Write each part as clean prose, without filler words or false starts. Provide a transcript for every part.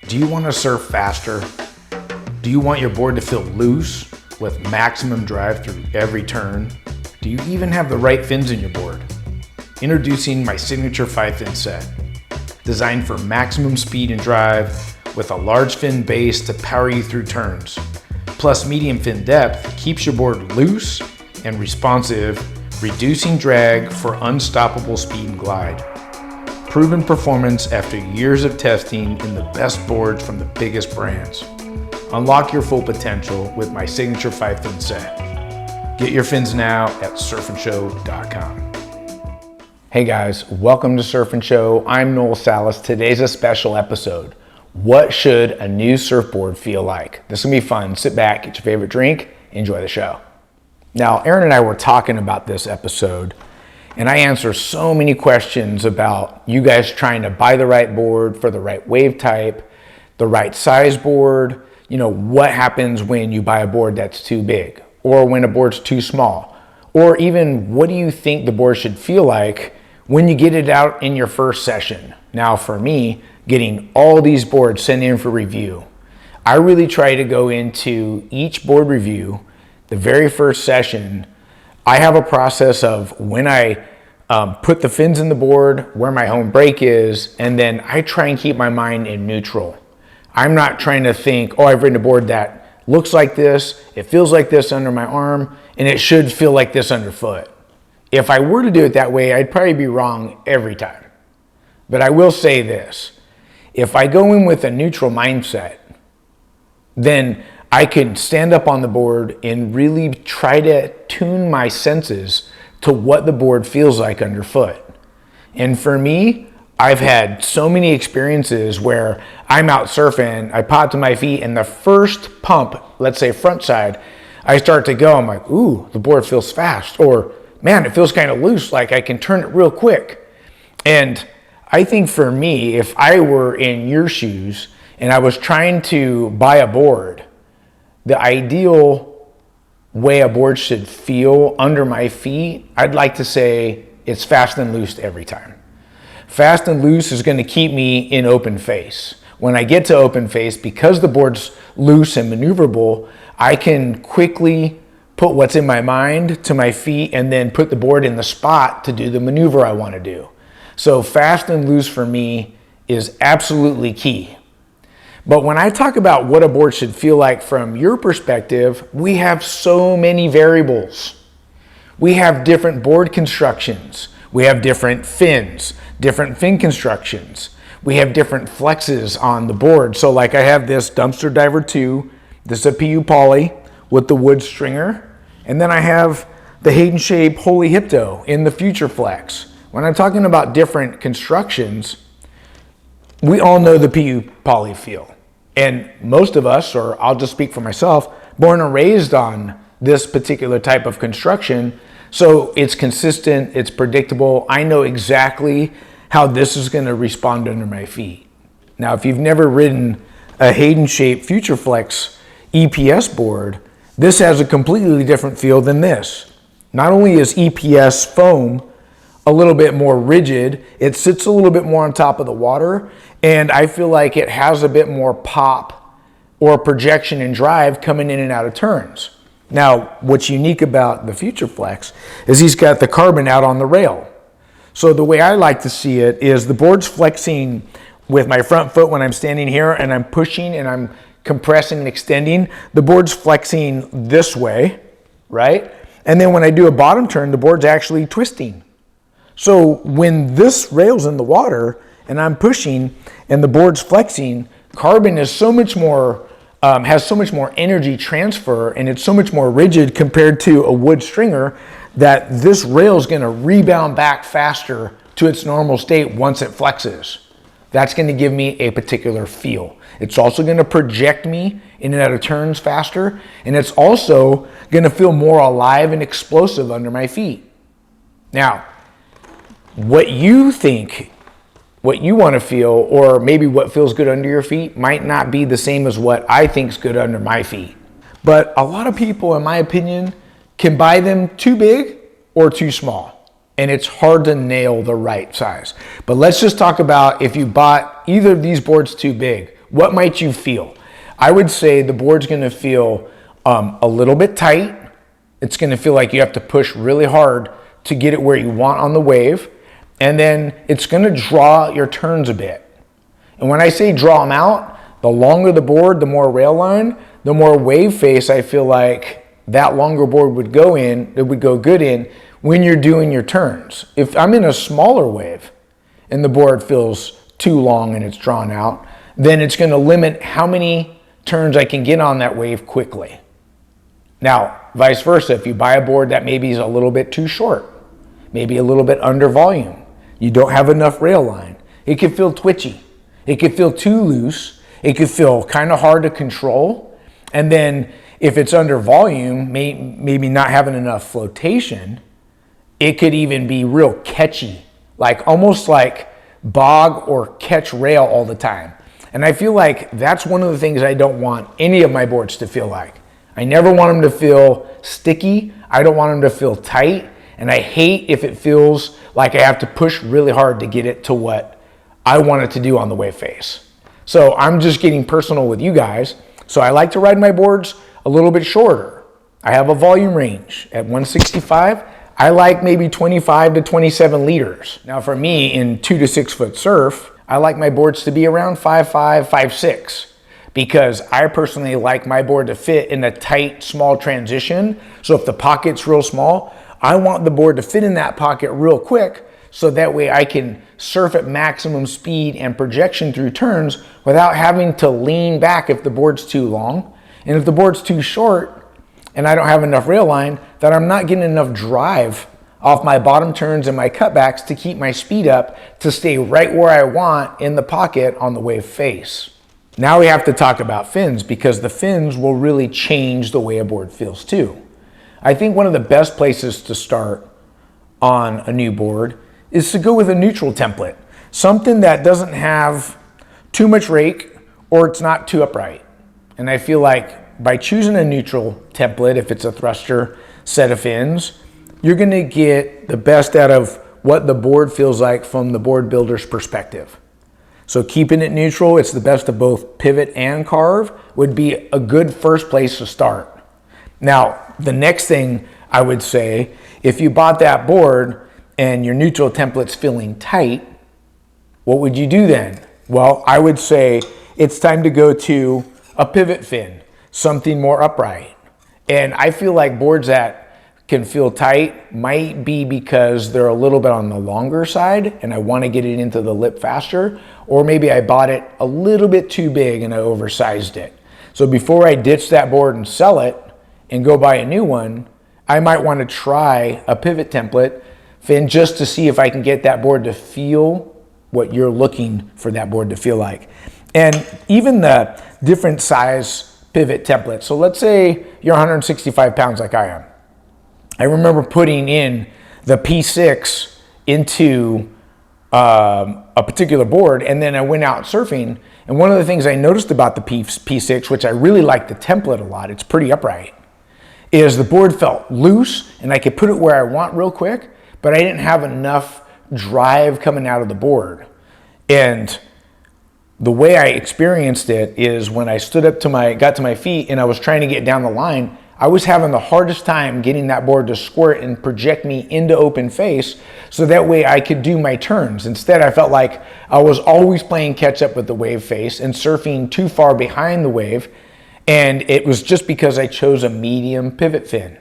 Do you want to surf faster? Do you want your board to feel loose with maximum drive through every turn? Do you even have the right fins in your board? Introducing my signature 5-fin set, designed for maximum speed and drive with a large fin base to power you through turns. Plus medium fin depth keeps your board loose and responsive, reducing drag for unstoppable speed and glide. Proven performance after years of testing in the best boards from the biggest brands. Unlock your full potential with my signature 5-fin set. Get your fins now at surfandshow.com. Hey guys, welcome to Surf and Show. I'm Noel Salas. Today's a special episode. What should a new surfboard feel like? This will be fun. Sit back, get your favorite drink, enjoy the show. Now, Aaron and I were talking about this episode, and I answer so many questions about you guys trying to buy the right board for the right wave type, the right size board. You know, what happens when you buy a board that's too big, or when a board's too small, or even what do you think the board should feel like when you get it out in your first session? Now, for me, getting all these boards sent in for review, I really try to go into each board review, the very first session. I have a process of when I put the fins in the board, where my home brake is, and then I try and keep my mind in neutral. I'm not trying to think, oh, I've ridden a board that looks like this, it feels like this under my arm, and it should feel like this underfoot. If I were to do it that way, I'd probably be wrong every time. But I will say this, if I go in with a neutral mindset, then I can stand up on the board and really try to tune my senses to what the board feels like underfoot. And for me, I've had so many experiences where I'm out surfing, I pop to my feet, and the first pump, let's say front side, I start to go, I'm like, ooh, the board feels fast, or man, it feels kind of loose, like I can turn it real quick. And I think for me, if I were in your shoes and I was trying to buy a board, the ideal way a board should feel under my feet, I'd like to say it's fast and loose every time. Fast and loose is going to keep me in open face. When I get to open face, because the board's loose and maneuverable, I can quickly put what's in my mind to my feet and then put the board in the spot to do the maneuver I want to do. So fast and loose for me is absolutely key. But when I talk about what a board should feel like from your perspective, we have so many variables. We have different board constructions. We have different fins, different fin constructions. We have different flexes on the board. So like I have this Dumpster Diver 2, this is a PU Poly with the wood stringer, and then I have the Hayden Shape Holy Hypto in the Future Flex. When I'm talking about different constructions, we all know the PU Poly feel. And most of us, or I'll just speak for myself, born and raised on this particular type of construction. So it's consistent, it's predictable. I know exactly how this is going to respond under my feet. Now, if you've never ridden a Hayden Shape Future Flex EPS board, this has a completely different feel than this. Not only is EPS foam a little bit more rigid, it sits a little bit more on top of the water, and I feel like it has a bit more pop or projection and drive coming in and out of turns. Now, what's unique about the Future Flex is he's got the carbon out on the rail. So the way I like to see it is the board's flexing with my front foot when I'm standing here and I'm pushing and I'm compressing and extending. The board's flexing this way, right? And then when I do a bottom turn, the board's actually twisting. So when this rail's in the water and I'm pushing and the board's flexing, carbon is so much more, has so much more energy transfer, and it's so much more rigid compared to a wood stringer that this rail is going to rebound back faster to its normal state once it flexes. That's going to give me a particular feel. It's also going to project me in and out of turns faster, and it's also going to feel more alive and explosive under my feet. Now, what you think, what you want to feel, or maybe what feels good under your feet might not be the same as what I think is good under my feet. But a lot of people, in my opinion, can buy them too big or too small. And it's hard to nail the right size. But let's just talk about if you bought either of these boards too big. what might you feel? I would say the board's gonna feel a little bit tight. It's gonna feel like you have to push really hard to get it where you want on the wave. And then it's gonna draw your turns a bit. And when I say draw them out, the longer the board, the more rail line, the more wave face I feel like that longer board would go in, it would go good in when you're doing your turns. If I'm in a smaller wave and the board feels too long and it's drawn out, then it's gonna limit how many turns I can get on that wave quickly. Now, vice versa, if you buy a board that maybe is a little bit too short, maybe a little bit under volume, you don't have enough rail line, it could feel twitchy, it could feel too loose, it could feel kind of hard to control. And then if it's under volume, maybe not having enough flotation, it could even be real catchy, like almost like bog or catch rail all the time. And I feel like that's one of the things I don't want any of my boards to feel like. I never want them to feel sticky. I don't want them to feel tight. And I hate if it feels like I have to push really hard to get it to what I want it to do on the wave face. So I'm just getting personal with you guys. So I like to ride my boards a little bit shorter. I have a volume range at 165. I like maybe 25 to 27 liters. Now for me in 2 to 6 foot surf, I like my boards to be around 5'5", 5'6", because I personally like my board to fit in a tight, small transition. So if the pocket's real small, I want the board to fit in that pocket real quick, so that way I can surf at maximum speed and projection through turns without having to lean back if the board's too long. And if the board's too short and I don't have enough rail line, that I'm not getting enough drive off my bottom turns and my cutbacks to keep my speed up to stay right where I want in the pocket on the wave face. Now we have to talk about fins, because the fins will really change the way a board feels too. I think one of the best places to start on a new board is to go with a neutral template, something that doesn't have too much rake or it's not too upright. And I feel like by choosing a neutral template, if it's a thruster set of fins, you're gonna get the best out of what the board feels like from the board builder's perspective. So keeping it neutral, it's the best of both pivot and carve, would be a good first place to start. Now, the next thing I would say, if you bought that board and your neutral template's feeling tight, what would you do then? Well, I would say it's time to go to a pivot fin, something more upright. And I feel like boards that can feel tight might be because they're a little bit on the longer side and I want to get it into the lip faster, or maybe I bought it a little bit too big and I oversized it. So before I ditch that board and sell it and go buy a new one, I might want to try a pivot template fin just to see if I can get that board to feel what you're looking for that board to feel like. And even the different size pivot templates. So let's say you're 165 pounds like I am. I remember putting in the P6 into a particular board, and then I went out surfing. And one of the things I noticed about the P6, which I really like the template a lot, it's pretty upright, is the board felt loose and I could put it where I want real quick, but I didn't have enough drive coming out of the board. And the way I experienced it is when I stood up got to my feet and I was trying to get down the line, I was having the hardest time getting that board to squirt and project me into open face so that way I could do my turns. Instead, I felt like I was always playing catch up with the wave face and surfing too far behind the wave. And it was just because I chose a medium pivot fin.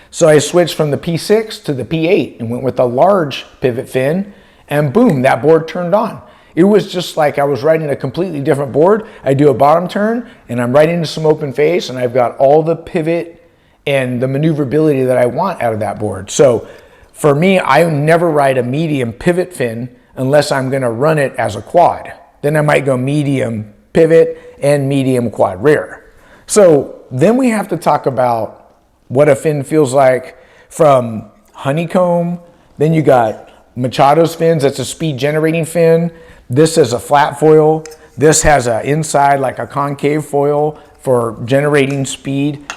So I switched from the P6 to the P8 and went with a large pivot fin, and boom, that board turned on. It was just like I was riding a completely different board. I do a bottom turn and I'm right into some open face and I've got all the pivot and the maneuverability that I want out of that board. So for me, I never ride a medium pivot fin unless I'm gonna run it as a quad. Then I might go medium pivot and medium quad rear. So then we have to talk about what a fin feels like from Honeycomb. Then you got Machado's fins, that's a speed generating fin. This is a flat foil. This has an inside like a concave foil for generating speed.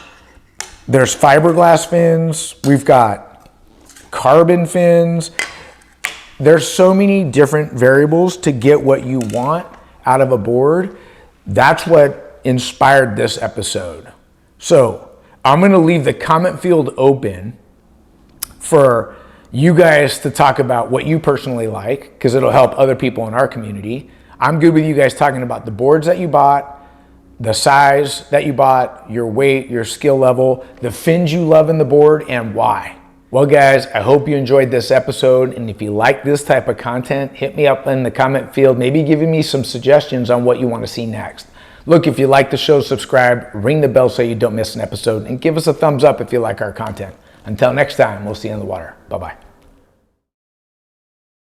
There's fiberglass fins. We've got carbon fins. There's so many different variables to get what you want out of a board That's what inspired this episode. So I'm going to leave the comment field open for you guys to talk about what you personally like, because it'll help other people in our community. I'm good with you guys talking about the boards that you bought, the size that you bought, your weight, your skill level, the fins you love in the board, and why. Well, guys, I hope you enjoyed this episode, and if you like this type of content, hit me up in the comment field, maybe giving me some suggestions on what you want to see next. Look, if you like the show, subscribe, ring the bell so you don't miss an episode, and give us a thumbs up if you like our content. Until next time, we'll see you in the water. Bye-bye.